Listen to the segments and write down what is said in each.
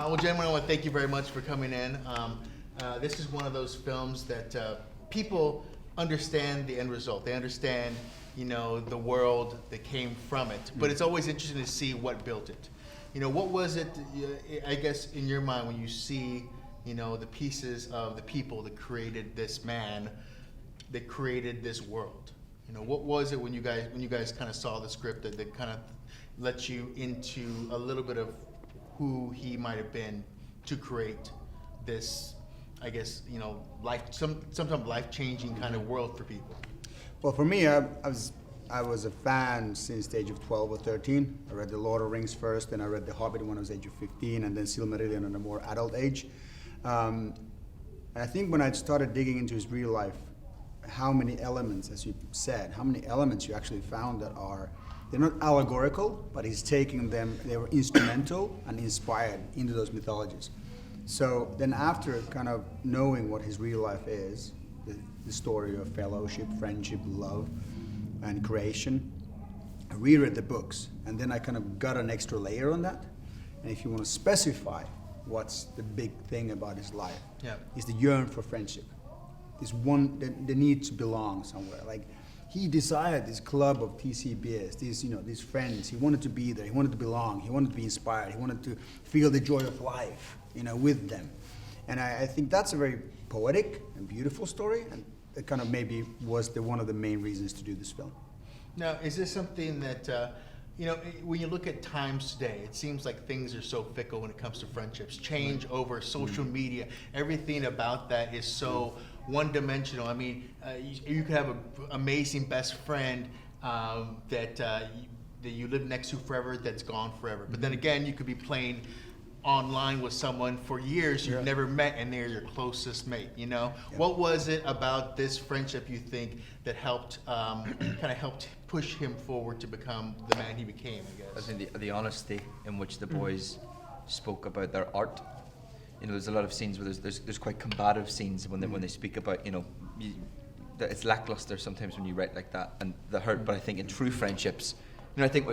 Well, gentlemen, I want to thank you very much for coming in. This is one of those films that people understand the end result. They understand, the world that came from it. But it's always interesting to see what built it. What was it, I guess, in your mind when you see, the pieces of the people that created this man, that created this world? What was it when you guys kind of saw the script that kind of let you into a little bit of who he might have been to create this, I guess, sometimes life-changing kind of world for people? Well, for me, I was a fan since the age of 12 or 13. I read The Lord of the Rings first, then I read The Hobbit when I was age of 15, and then Silmarillion at a more adult age. And I think when I started digging into his real life, how many elements, as you said, how many elements you actually found that they're not allegorical, but he's taking them, they were instrumental and inspired into those mythologies. So then after kind of knowing what his real life is, the story of fellowship, friendship, love, and creation, I reread the books, and then I kind of got an extra layer on that. And if you want to specify what's the big thing about his life, is the yearn for friendship. This one, the need to belong somewhere. Like, he desired this club of TCBS, these friends. He wanted to be there. He wanted to belong. He wanted to be inspired. He wanted to feel the joy of life, with them. And I think that's a very poetic and beautiful story, and it kind of maybe was one of the main reasons to do this film. Now, is this something that, when you look at times today, it seems like things are so fickle when it comes to friendships. Change over social media, everything about that is so one-dimensional. I mean, you could have an amazing best friend that you live next to forever that's gone forever. But then again, you could be playing online with someone for years you've never met, and they're your closest mate. What was it about this friendship you think that helped helped push him forward to become the man he became? I guess I think the honesty in which the boys spoke about their art. There's a lot of scenes where there's quite combative scenes when they speak about it's lackluster sometimes when you write like that and the hurt. But I think in true friendships, I think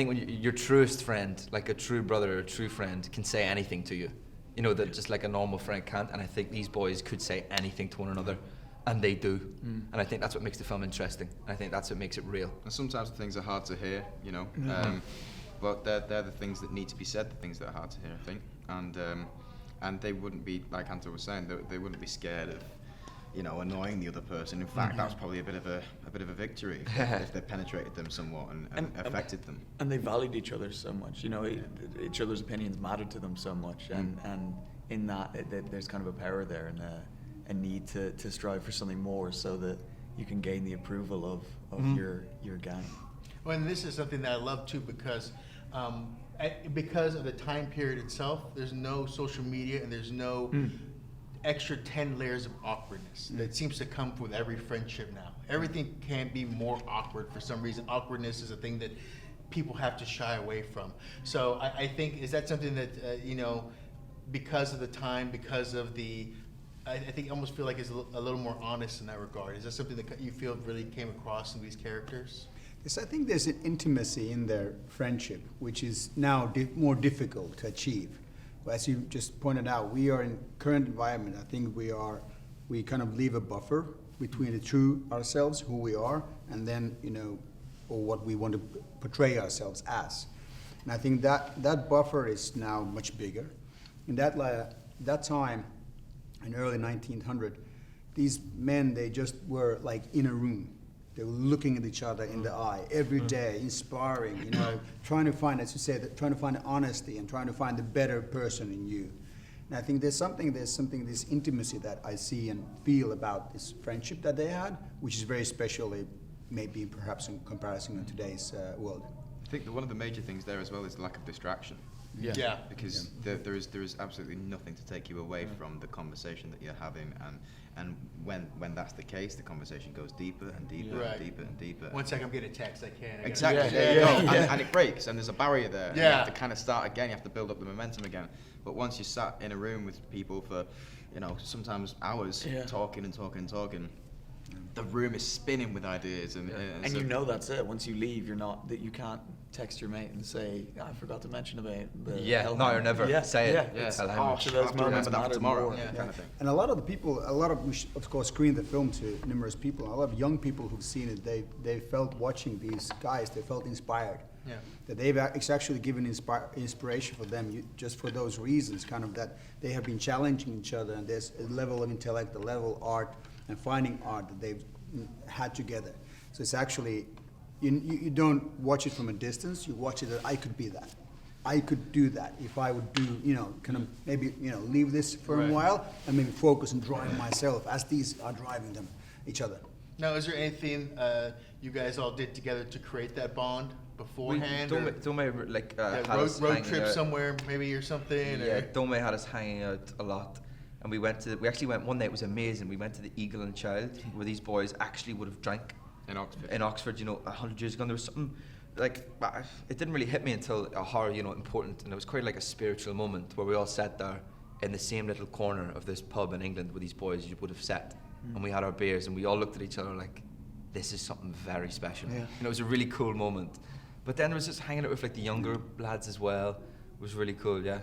when your truest friend, like a true brother or a true friend, can say anything to you, that just like a normal friend can't. And I think these boys could say anything to one another, and they do. And I think that's what makes the film interesting. I think that's what makes it real. And sometimes the things are hard to hear, but they're the things that need to be said, the things that are hard to hear, I think. And they wouldn't be, like Anto was saying, they wouldn't be scared of, annoying the other person. In fact, that was probably a bit of a victory if they penetrated them somewhat and affected them. And they valued each other so much. Each other's opinions mattered to them so much, and in that there's kind of a power there and a need to strive for something more, so that you can gain the approval of your gang. Well, and this is something that I love too, because of the time period itself, there's no social media and there's no extra 10 layers of awkwardness that seems to come with every friendship now. Everything can be more awkward for some reason. Awkwardness is a thing that people have to shy away from. So I think, is that something that, because of the time, because of I think I almost feel like it's a little more honest in that regard. Is that something that you feel really came across in these characters? Yes, I think there's an intimacy in their friendship, which is now more difficult to achieve. But as you just pointed out, we are in current environment. I think we kind of leave a buffer between the true ourselves, who we are, and then, or what we want to portray ourselves as. And I think that buffer is now much bigger. In that time, in early 1900, these men, they just were like in a room. They were looking at each other in the eye every day, inspiring, trying to find, as you said, trying to find honesty and trying to find the better person in you. And I think there's this intimacy that I see and feel about this friendship that they had, which is very special, maybe perhaps in comparison with today's world. I think that one of the major things there as well is the lack of distraction. Yeah. Because there is absolutely nothing to take you away from the conversation that you're having, and when that's the case, the conversation goes deeper and deeper and deeper and deeper. 1 second, I'm getting a text. I can't. Exactly. There you go. And it breaks, and there's a barrier there. Yeah. You have to kind of start again. You have to build up the momentum again. But once you sat in a room with people for, sometimes hours, talking and talking and talking, the room is spinning with ideas, and so you know that's it. Once you leave, you can't text your mate and say, I forgot to mention about the Yeah, Hellhound." no, or never. Yeah, Say it. yeah. It's oh, Hellhound. So I those have to remember moments that for matter tomorrow, more. kind of thing. And we of course screened the film to numerous people. A lot of young people who've seen it, they felt watching these guys, they felt inspired. Yeah. That it's actually given inspiration for them, just for those reasons, kind of that they have been challenging each other, and there's a level of intellect, a level of art, and finding art that they've had together. So it's actually, you don't watch it from a distance, you watch it that I could be that. I could do that if I would do, kind of maybe, leave this for Right. a while and maybe focus and drive myself as these are driving each other. Now, is there anything you guys all did together to create that bond beforehand? or Dome like that had us road hanging trip out. somewhere, maybe, or something? Yeah, Or? Dome had us hanging out a lot, and we actually went one night. It was amazing. We went to the Eagle and Child, where these boys actually would have drank In Oxford. in Oxford. 100 years ago. And there was something like it didn't really hit me until a horror, important, and it was quite like a spiritual moment where we all sat there in the same little corner of this pub in England where these boys would have sat, and we had our beers, and we all looked at each other like, this is something very special. Yeah. It was a really cool moment. But then there was just hanging out with like the younger lads as well. It was really cool, yeah.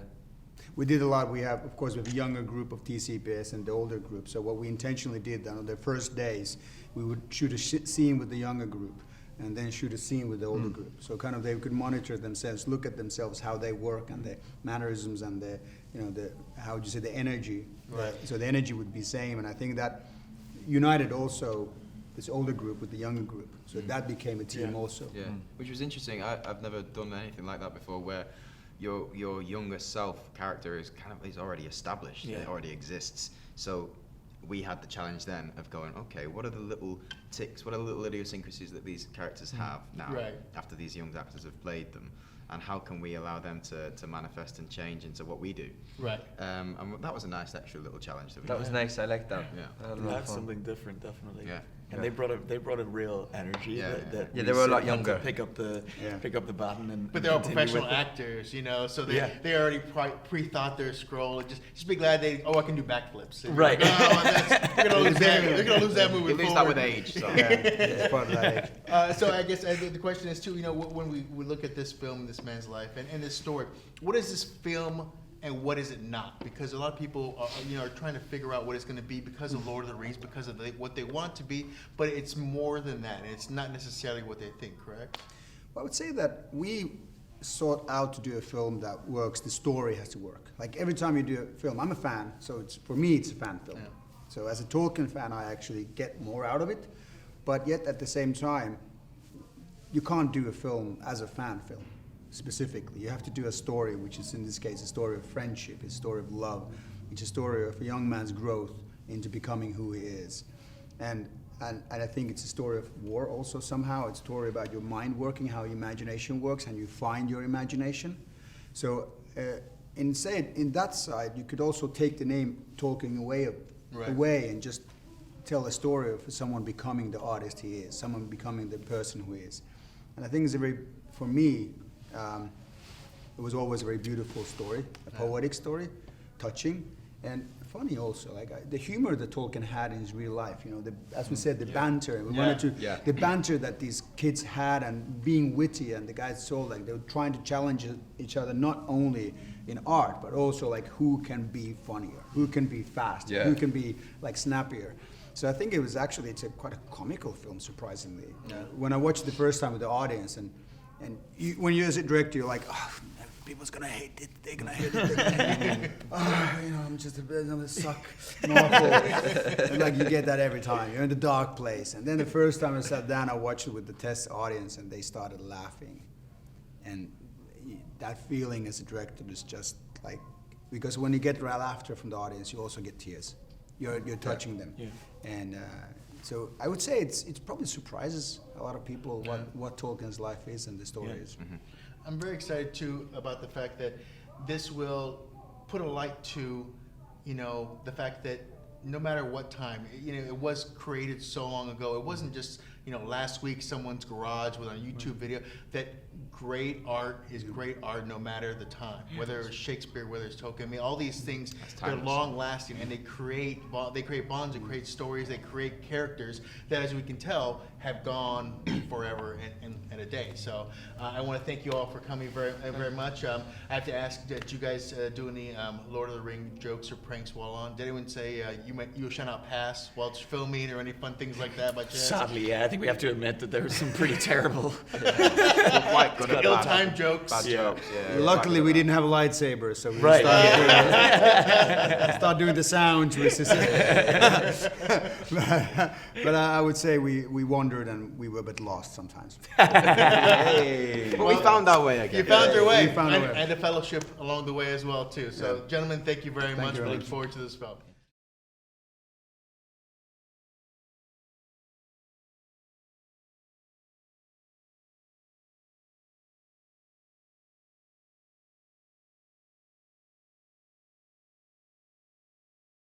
We did a lot. We have, of course, we have a younger group of TCPS and the older group. So what we intentionally did on the first days, we would shoot a scene with the younger group and then shoot a scene with the older group. So kind of they could monitor themselves, look at themselves, how they work and their mannerisms and the how would you say, the energy. Right. So the energy would be same. And I think that united also this older group with the younger group. So that became a team also. Yeah, which was interesting. I've never done anything like that before, where your younger self character is he's already established. Yeah. It already exists. So we had the challenge then of going, okay, what are the little ticks, what are the little idiosyncrasies that these characters have now, Right. after these young actors have played them, and how can we allow them to manifest and change into what we do? Right. And that was a nice extra little challenge that we That did. was nice. I liked that. Yeah. I had a lot of That's fun. something different, definitely. Yeah. And Yeah. they brought a real energy. Yeah, that yeah, we they were a lot sort of had to younger. Pick up the baton and. But they're all continue professional with it. actors, so they Yeah. they already pre-thought their scroll. And just be glad I can do backflips. And Right. you're like, they're gonna lose that. They're gonna lose that moving You lose forward. that with age. So. Yeah, it's part of that age. So I guess the question is too. When we look at this film, this man's life, and this story, what is this film and what is it not? Because a lot of people are trying to figure out what it's going to be because of Lord of the Rings, because of what they want it to be, but it's more than that, and it's not necessarily what they think. Correct? Well, I would say that we sought out to do a film that works. The story has to work. Like every time you do a film, I'm a fan, so for me it's a fan film. Yeah. So as a Tolkien fan, I actually get more out of it, but yet at the same time, you can't do a film as a fan film specifically. You have to do a story, which is in this case a story of friendship, a story of love, which is a story of a young man's growth into becoming who he is. And I think it's a story of war also somehow. It's a story about your mind working, how your imagination works, and you find your imagination. So in that side, you could also take the name Tolkien away and just tell a story of someone becoming the artist he is, someone becoming the person who he is. And I think it's for me, it was always a very beautiful story, a poetic story, touching, and funny also. Like the humor that Tolkien had in his real life, as we said, the banter. We wanted to the banter that these kids had, and being witty, and the guys saw like they were trying to challenge each other, not only in art, but also like who can be funnier, who can be faster, who can be like snappier. So I think it's quite a comical film, surprisingly. When I watched it the first time with the audience, and when you as a director, you're like, oh, people's gonna hate it. They're gonna hate it. I'm just I'm gonna suck. I'm awful. And like you get that every time. You're in the dark place. And then the first time I sat down, I watched it with the test audience, and they started laughing. And that feeling as a director is just like, because when you get laughter from the audience, you also get tears. You're touching them. Yeah. And so I would say it's probably surprises a lot of people what Tolkien's life is and the story is. Mm-hmm. I'm very excited too about the fact that this will put a light to, the fact that no matter what time, it was created so long ago. It wasn't just last week someone's garage with a YouTube video, that great art is great art no matter the time, whether it's Shakespeare, whether it's Tolkien. I mean, all these things, they're timeless. long lasting, and they create bonds, they create stories, they create characters that, as we can tell, have gone forever and a day. So I want to thank you all for coming very much. I have to ask, did you guys do any Lord of the Rings jokes or pranks while on? Did anyone say you shall not pass while it's filming, or any fun things like that by chance? Sadly, yeah, I think we have to admit that there were some pretty terrible. We're quite good at Ill-timed jokes. bad Yeah. jokes. Yeah, Luckily, quite we good didn't have a lightsaber, so we Right. start doing the sounds. But I would say we wandered and we were a bit lost sometimes. But we found our way again. You found your way, We found our way. and a fellowship along the way as well too. So, Yeah. gentlemen, thank you very much. you We very look much. forward to this film.